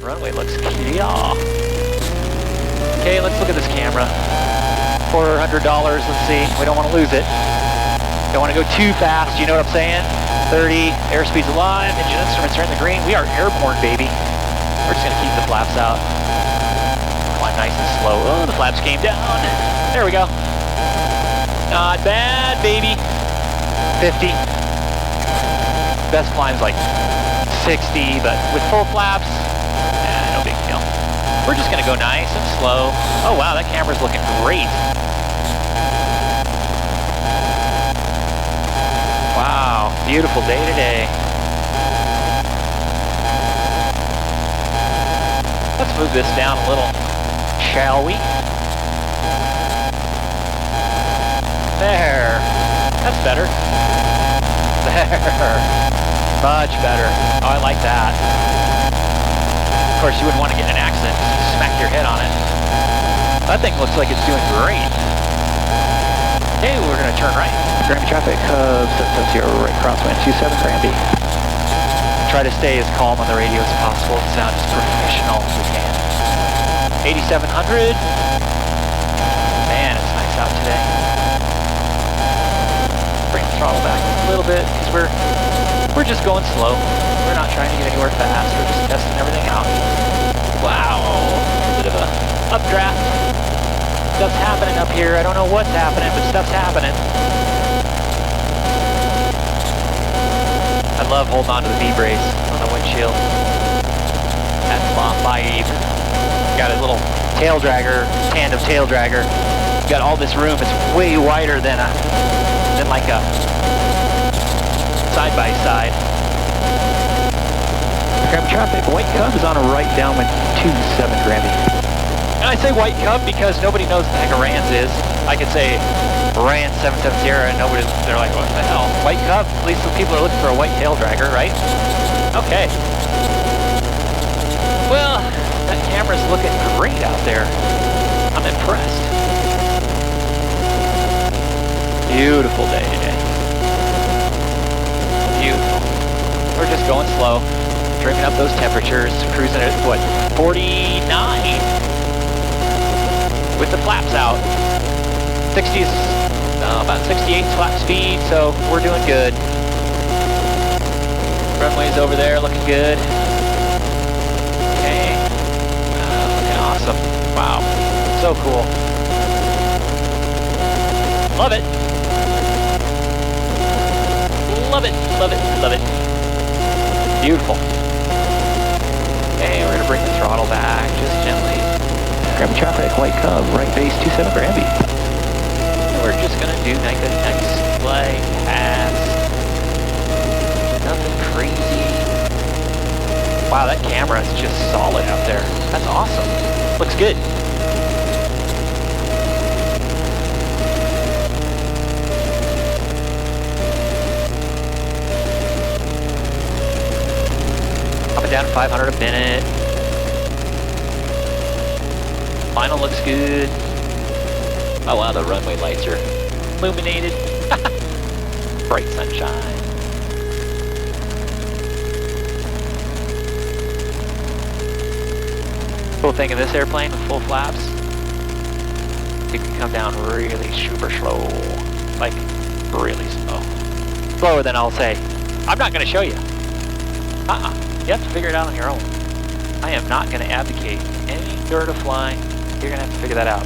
Runway looks clear. Okay, let's look at this camera. $400, let's see. We don't want to lose it. Don't want to go too fast, you know what I'm saying? 30, airspeed's alive, engine instruments are in the green. We are airborne, baby. We're just going to keep the flaps out. Climb nice and slow. Oh, the flaps came down. There we go. Not bad, baby. 50. Best climb's like 60, but with full flaps, no big deal. We're just gonna go nice and slow. Oh wow, that camera's looking great. Wow, beautiful day today. Let's move this down a little, shall we? There, that's better. There, much better. Oh, I like that. Of course, you wouldn't want to get in an accident, just smack your head on it. That thing looks like it's doing great. Okay, we're gonna turn right. Granby traffic, Hub 770 right crosswind 27 Granby. Try to stay as calm on the radio as possible and sound as professional as we can. 8700. Man, it's nice out today. Bring the throttle back a little bit because we're just going slow. We're not trying to get anywhere fast. We're just testing everything out. Wow, a bit of a updraft. Stuff's happening up here. I don't know what's happening, but stuff's happening. I love holding on to the V-brace on the windshield. That's long live. Got a little tail dragger, tandem tail dragger. Got all this room. It's way wider than like a side-by-side. Granby traffic, White Cub is on a right downwind 27 Granby. And I say White Cub because nobody knows what the heck a Rans is. I could say Ran 770 and they're like, what the hell? White Cub? At least the people are looking for a white tail dragger, right? Okay. Well, that camera's looking great out there. I'm impressed. Beautiful day today. Beautiful. We're just going slow, drinking up those temperatures, cruising at what, 49? With the flaps out. 60s, about 68 flap speed, so we're doing good. Runway's over there, looking good. Okay. Looking awesome. Wow. So cool. Love it. Love it, love it, love it. Beautiful. Okay, we're gonna bring the throttle back just gently. Granby traffic, White Cub, right base 27 Granby. And we're just gonna do like a nice glide pass. Nothing crazy. Wow, that camera is just solid out there. That's awesome. Looks good. Down 500 a minute. Final looks good. Oh wow, the runway lights are illuminated. Bright sunshine. Cool thing in this airplane with full flaps, you can come down really super slow. Like, really slow. Slower than I'll say. I'm not going to show you. You have to figure it out on your own. I am not going to advocate any sort of flying. You're going to have to figure that out.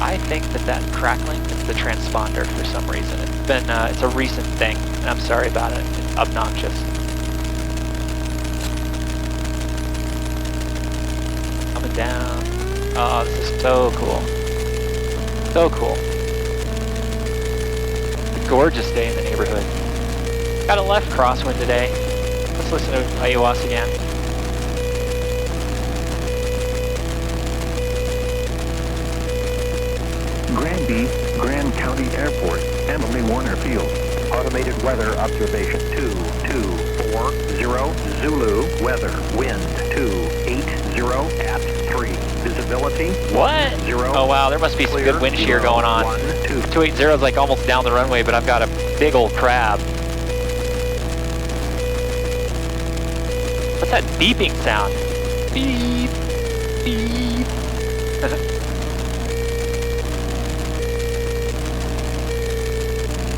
I think that crackling is the transponder for some reason. It's a recent thing, and I'm sorry about it. It's obnoxious. Coming down. Oh, this is so cool. So cool. Gorgeous day in the neighborhood. Got a left crosswind today. Let's listen to Iowas again. Granby, Grand County Airport, Emily Warner Field. Automated weather observation 2240 Zulu. Weather, wind 280 at 3. Visibility. What? 0. Oh wow, there must be some good wind shear going on. 280 is like almost down the runway, but I've got a big old crab. What's that beeping sound? Beep, beep.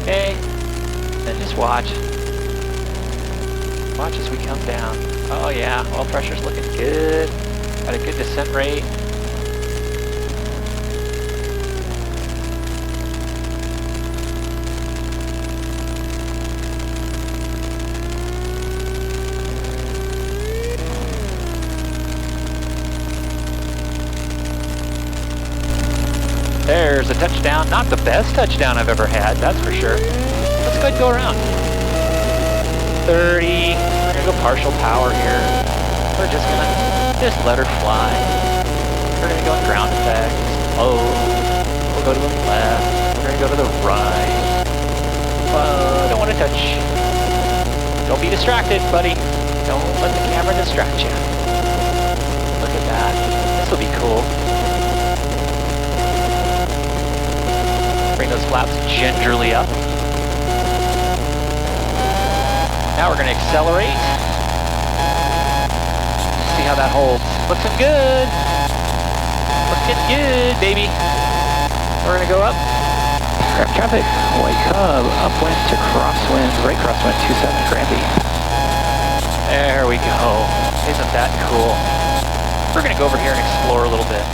Okay, then just watch. Watch as we come down. Oh yeah, oil pressure's looking good. Got a good descent rate. There's a touchdown. Not the best touchdown I've ever had, that's for sure. Let's go ahead and go around. 30. We're gonna go partial power here. We're just let her fly. We're gonna go in ground effects. Oh, we'll go to the left. We're gonna go to the right. Whoa, don't want to touch. Don't be distracted, buddy. Don't let the camera distract you. Look at that. This will be cool. Bring those flaps gingerly up. Now we're going to accelerate. See how that holds. Looking good. Looking good, baby. We're going to go up. Grab traffic. White Cub. Upwind to crosswind. Right crosswind 27 Granby. There we go. Isn't that cool? We're going to go over here and explore a little bit.